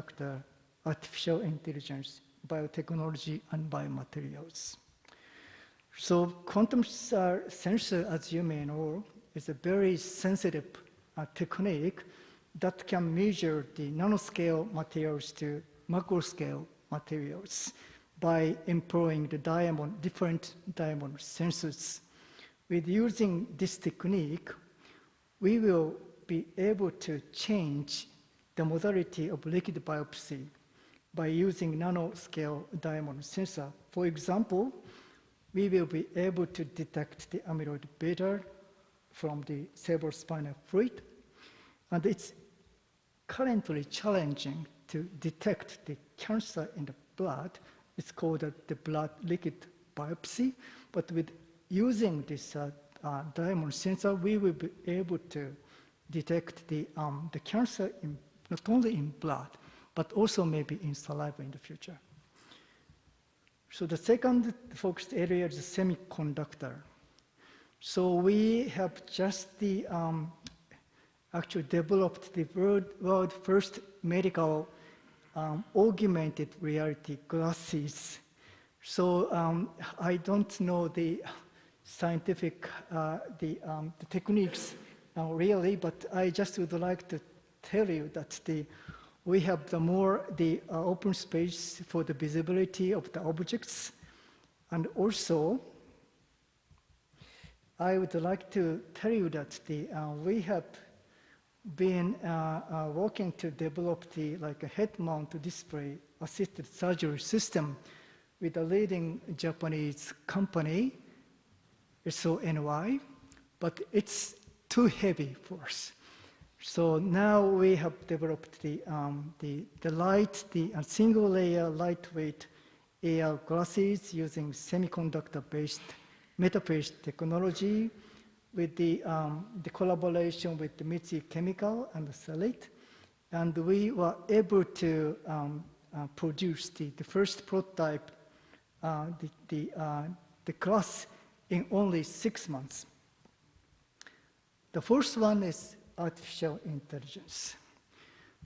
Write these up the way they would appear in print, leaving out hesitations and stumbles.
semiconductor, artificial intelligence, biotechnology, and biomaterials. So quantum sensor, as you may know, is a very sensitive technique that can measure the nanoscale materials to macroscale materials by employing the different diamond sensors. With using this technique, we will be able to change the modality of liquid biopsy by using nanoscale diamond sensor. For example, we will be able to detect the amyloid beta from the cerebrospinal fluid, and it's currently challenging to detect the cancer in the blood. It's called the blood liquid biopsy, but with using this diamond sensor, we will be able to detect the cancer not only in blood, but also maybe in saliva in the future. So the second focused area is the semiconductor. So we have just actually developed the world first medical augmented reality glasses. So I don't know the scientific the techniques really, but I just would like to tell you that we have the open space for the visibility of the objects, and also I would like to tell you that we have been working to develop like a head-mount display assisted surgery system with a leading Japanese company, SONY, but it's too heavy for us. So now we have developed the single-layer lightweight AR glasses using semiconductor-based metaphase technology with the collaboration with the Mitsui Chemical and Salate, and we were able to produce the first prototype, the glass in only 6 months. The first one is artificial intelligence.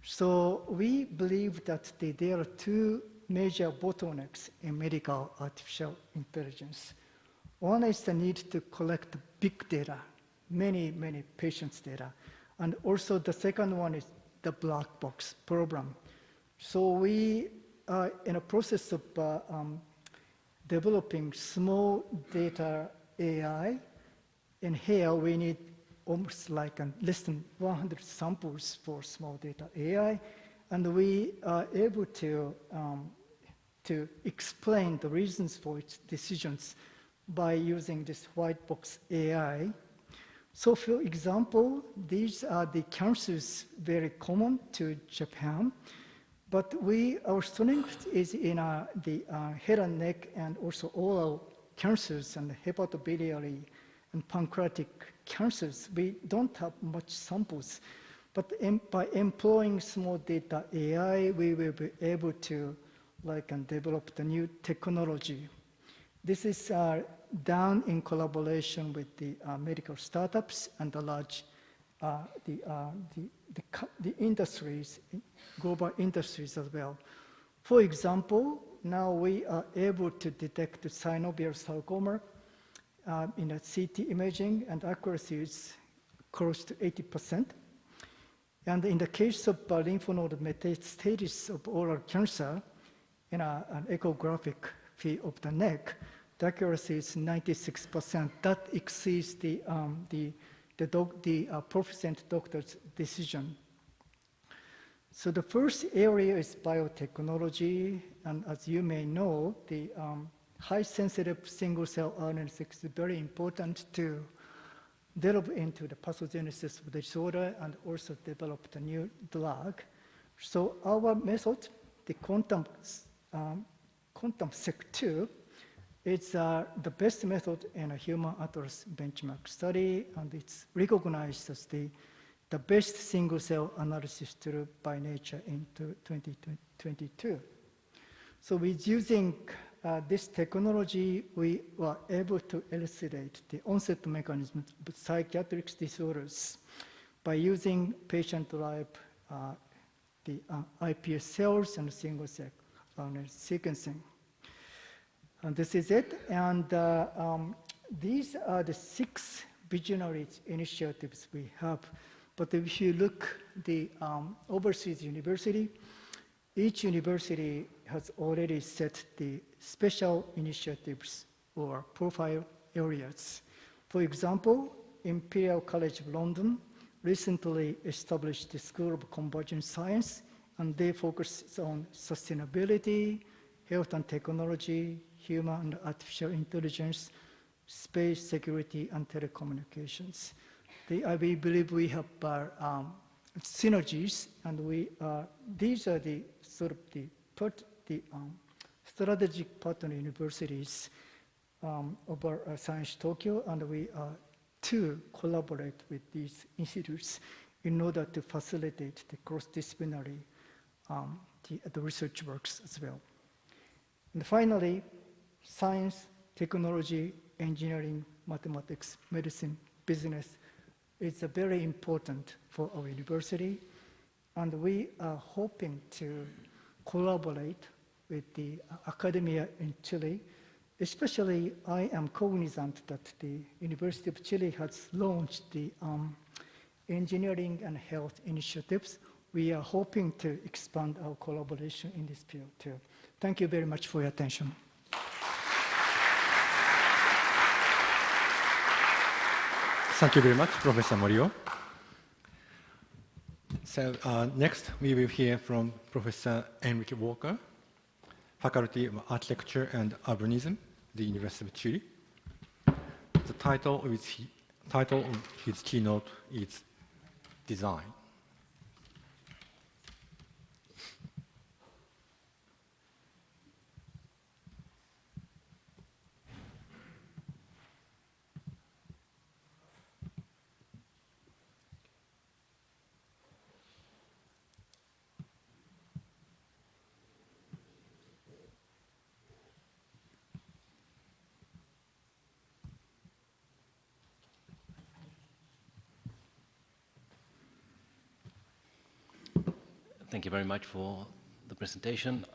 So we believe that there are two major bottlenecks in medical artificial intelligence. One is the need to collect big data, many patients' data. And also the second one is the black box problem. So we are in a process of developing small data AI. And here we need almost like less than 100 samples for small data AI. And we are able to explain the reasons for its decisions by using this white box AI. So for example, these are the cancers very common to Japan, but our strength is in the head and neck and also oral cancers and hepatobiliary and pancreatic cancers. We don't have much samples, but by employing small data AI, we will be able to develop the new technology. This is done in collaboration with the medical startups and the large the industries, global industries as well. For example, now we are able to detect synovial sarcoma in a CT imaging, and accuracy is close to 80%. And in the case of lymph node metastasis of oral cancer, in an echographic view of the neck, the accuracy is 96%. That exceeds the proficient doctor's decision. So the first area is biotechnology, and as you may know, the high-sensitive single-cell RNA-seq is very important to delve into the pathogenesis of the disorder and also develop the new drug. So our method, the quantum Sec2, it's the best method in a human atlas benchmark study, and it's recognized as the best single-cell analysis tool by Nature in 2022. So with using this technology, we were able to elucidate the onset mechanism of psychiatric disorders by using patient-derived the iPS cells and single cell sequencing. And this is it. And these are the 6 visionary initiatives we have. But if you look the overseas university, each university has already set the special initiatives or profile areas. For example, Imperial College of London recently established the School of Convergent Science, and they focus on sustainability, health and technology, human and artificial intelligence, space security, and telecommunications. We believe we have synergies, and these are the sort of the strategic partner universities of our Science Tokyo, and we to collaborate with these institutes in order to facilitate the cross-disciplinary the research works as well. And finally, science, technology, engineering, mathematics, medicine, business is very important for our university, and we are hoping to collaborate with the academia in Chile. Especially, I am cognizant that the University of Chile has launched the engineering and health initiatives. We are hoping to expand our collaboration in this field too. Thank you very much for your attention. Thank you very much, Professor Morio. So next, we will hear from Professor Enrique Walker, Faculty of Architecture and Urbanism, the University of Chile. The title of his keynote is Design. Thank you very much for the presentation.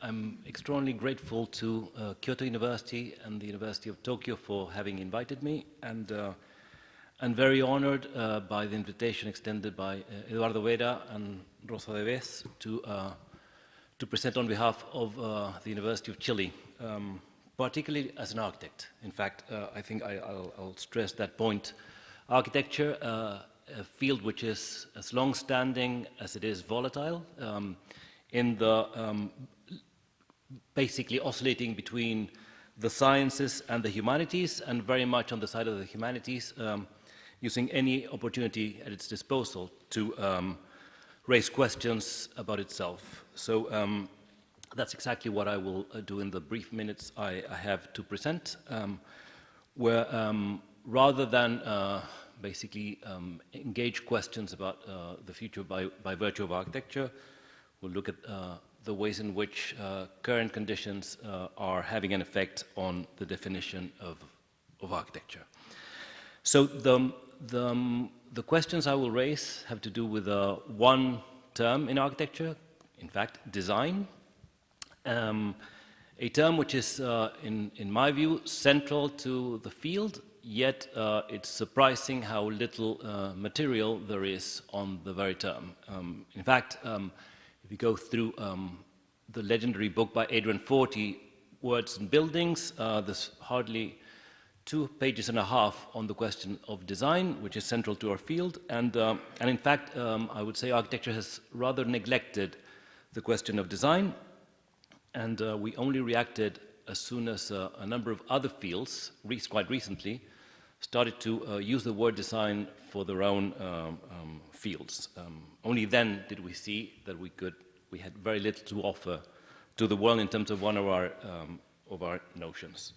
I'm extraordinarily grateful to Kyoto University and the University of Tokyo for having invited me, and very honored by the invitation extended by Eduardo Vera and Rosa de Vez to present on behalf of the University of Chile, particularly as an architect. In fact, I think I'll stress that point. Architecture, a field which is as long-standing as it is volatile, in the basically oscillating between the sciences and the humanities, and very much on the side of the humanities, using any opportunity at its disposal to raise questions about itself. So that's exactly what I will do in the brief minutes I have to present, where rather than basically engage questions about the future by virtue of architecture, we'll look at the ways in which current conditions are having an effect on the definition of architecture. So the questions I will raise have to do with one term in architecture, in fact, design. A term which is, in my view, central to the field, yet it's surprising how little material there is on the very term. In fact, if you go through the legendary book by Adrian Forty, Words and Buildings, there's hardly 2.5 pages on the question of design, which is central to our field. And in fact, I would say architecture has rather neglected the question of design, and we only reacted as soon as a number of other fields, quite recently, started to use the word design for their own fields. Only then did we see that we had very little to offer to the world in terms of one of our notions.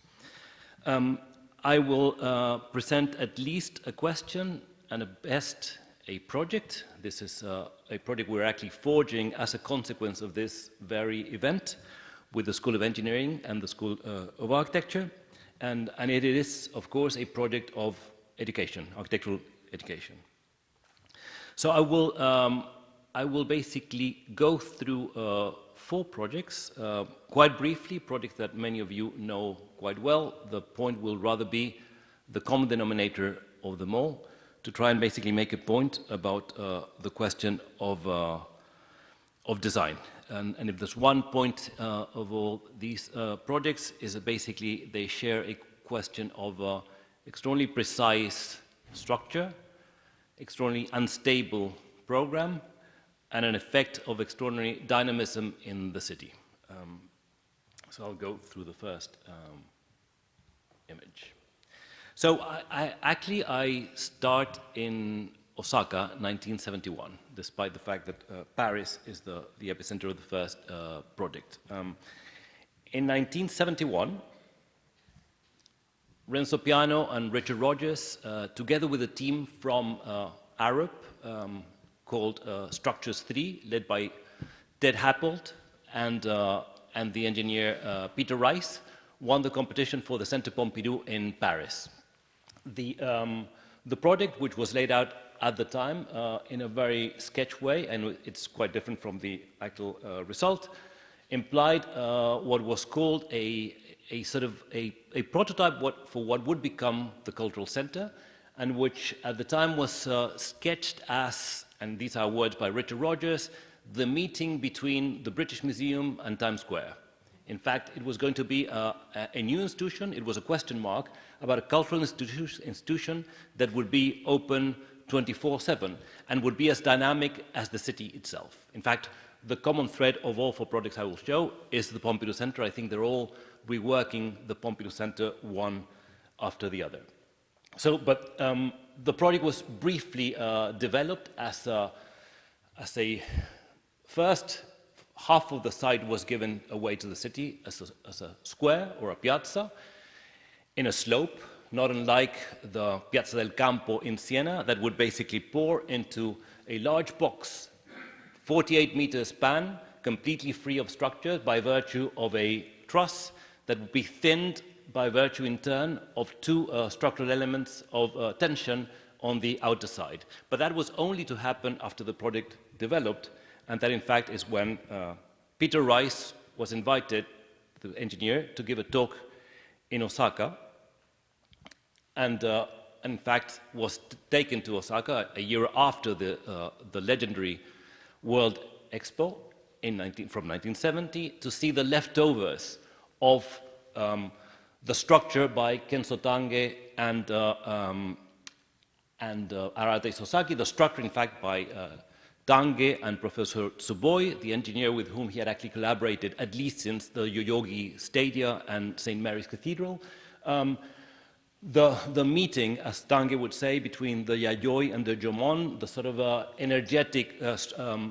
I will present at least a question and at best a project. This is a project we're actually forging as a consequence of this very event with the School of Engineering and the School of Architecture. And it is, of course, a project of education, architectural education. So I will I will basically go through 4 projects, quite briefly, projects that many of you know quite well. The point will rather be the common denominator of them all, to try and basically make a point about the question of design. And if there's one point of all these projects, is that basically they share a question of extremely precise structure, extremely unstable program, and an effect of extraordinary dynamism in the city. So I'll go through the first image. So I start in Osaka, 1971, despite the fact that Paris is the epicenter of the first project. In 1971, Renzo Piano and Richard Rogers, together with a team from Arup, called Structures 3, led by Ted Happold and the engineer Peter Rice, won the competition for the Centre Pompidou in Paris. The project, which was laid out at the time in a very sketch way, and it's quite different from the actual result, implied what was called a sort of a prototype for what would become the cultural center, and which at the time was sketched as, and these are words by Richard Rogers, the meeting between the British Museum and Times Square. In fact, it was going to be a new institution. It was a question mark about a cultural institution that would be open 24/7 and would be as dynamic as the city itself. In fact, the common thread of all 4 projects I will show is the Pompidou Center. I think they're all reworking the Pompidou Center one after the other. So, but the project was briefly developed as a first half of the site was given away to the city as a square or a piazza in a slope, not unlike the Piazza del Campo in Siena, that would basically pour into a large box, 48 meters span, completely free of structure by virtue of a truss that would be thinned by virtue in turn of 2 structural elements of tension on the outer side. But that was only to happen after the project developed, and that in fact is when Peter Rice was invited, the engineer, to give a talk in Osaka, and in fact was taken to Osaka a year after the legendary World Expo from 1970 to see the leftovers of the structure by Kenzo Tange and Arata Sasaki, the structure in fact by Tange and Professor Tsuboi, the engineer with whom he had actually collaborated at least since the Yoyogi Stadia and St. Mary's Cathedral. The meeting, as Tange would say, between the Yayoi and the Jomon, the sort of energetic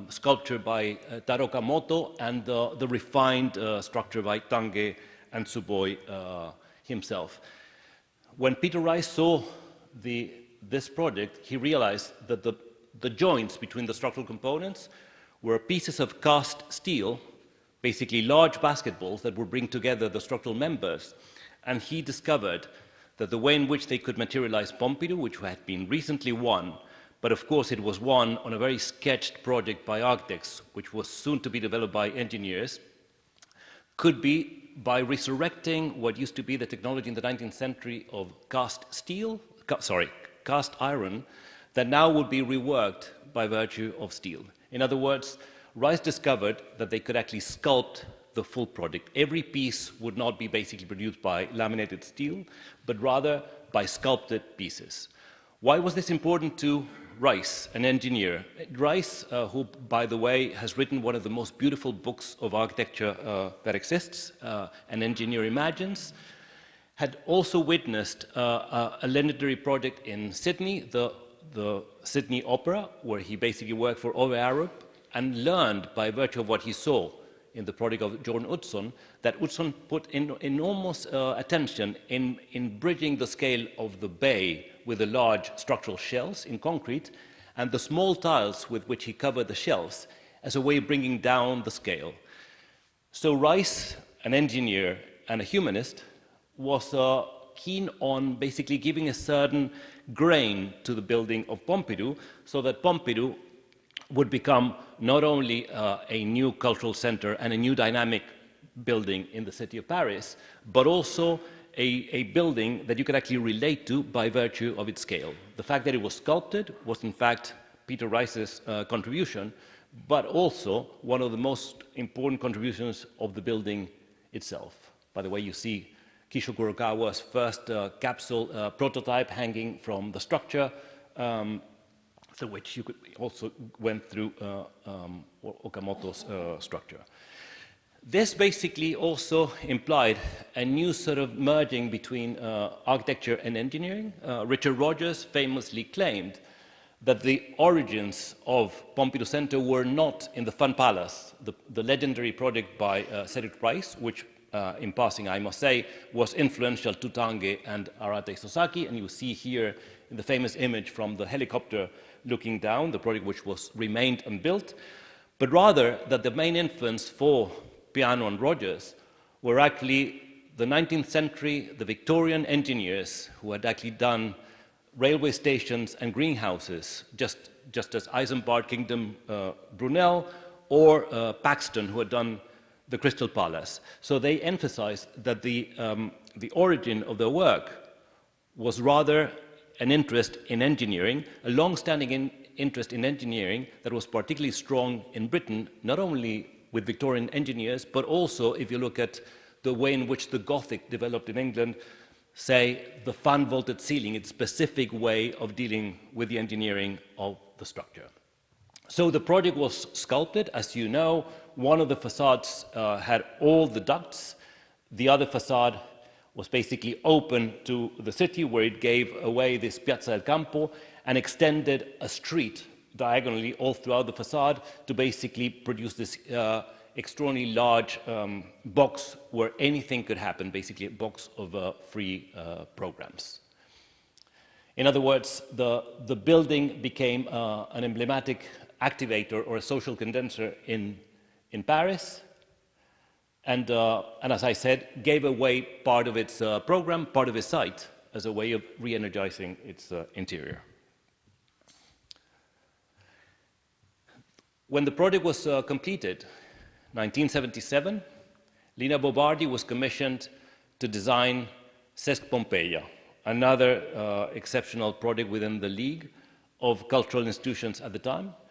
sculpture by Taro Kamoto, and the refined structure by Tange and Tsuboi himself. When Peter Rice saw this project, he realized that the joints between the structural components were pieces of cast steel, basically large basketballs that would bring together the structural members, and he discovered that the way in which they could materialize Pompidou, which had been recently won, but of course it was won on a very sketched project by architects, which was soon to be developed by engineers, could be by resurrecting what used to be the technology in the 19th century of cast iron, that now would be reworked by virtue of steel. In other words, Rice discovered that they could actually sculpt the full project. Every piece would not be basically produced by laminated steel, but rather by sculpted pieces. Why was this important to Rice, an engineer? Rice, who, by the way, has written one of the most beautiful books of architecture that exists, An Engineer Imagines, had also witnessed a legendary project in Sydney, the Sydney Opera, where he basically worked for Ove Arup and learned by virtue of what he saw in the project of Jordan Utzon, that Utzon put in enormous attention in bridging the scale of the bay with the large structural shells in concrete and the small tiles with which he covered the shells as a way of bringing down the scale. So Rice, an engineer and a humanist, was keen on basically giving a certain grain to the building of Pompidou, so that Pompidou would become not only a new cultural center and a new dynamic building in the city of Paris, but also a building that you could actually relate to by virtue of its scale. The fact that it was sculpted was in fact Peter Rice's contribution, but also one of the most important contributions of the building itself. By the way, you see Kisho Kurokawa's first capsule prototype hanging from the structure, through which you could also went through Okamoto's structure. This basically also implied a new sort of merging between architecture and engineering. Richard Rogers famously claimed that the origins of Pompidou Center were not in the Fun Palace, the legendary project by Cedric Price, which in passing, I must say, was influential to Tange and Arata Isozaki, and you see here in the famous image from the helicopter looking down, the project which was remained unbuilt, but rather that the main influence for Piano and Rogers were actually the 19th century, the Victorian engineers who had actually done railway stations and greenhouses, just as Isambard, Kingdom, Brunel, or Paxton, who had done the Crystal Palace. So they emphasized that the origin of their work was rather an interest in engineering, a long-standing interest in engineering that was particularly strong in Britain, not only with Victorian engineers, but also if you look at the way in which the Gothic developed in England, say the fan-vaulted ceiling, its specific way of dealing with the engineering of the structure. So the project was sculpted, as you know. One of the facades had all the ducts. The other facade was basically open to the city, where it gave away this Piazza del Campo and extended a street diagonally all throughout the facade to basically produce this extraordinarily large box where anything could happen, basically a box of free programs. In other words, the building became an emblematic activator or a social condenser in Paris, and as I said, gave away part of its program, part of its site, as a way of re-energizing its interior. When the project was completed, 1977, Lina Bobardi was commissioned to design Sesc Pompeia, another exceptional project within the League of Cultural Institutions at the time,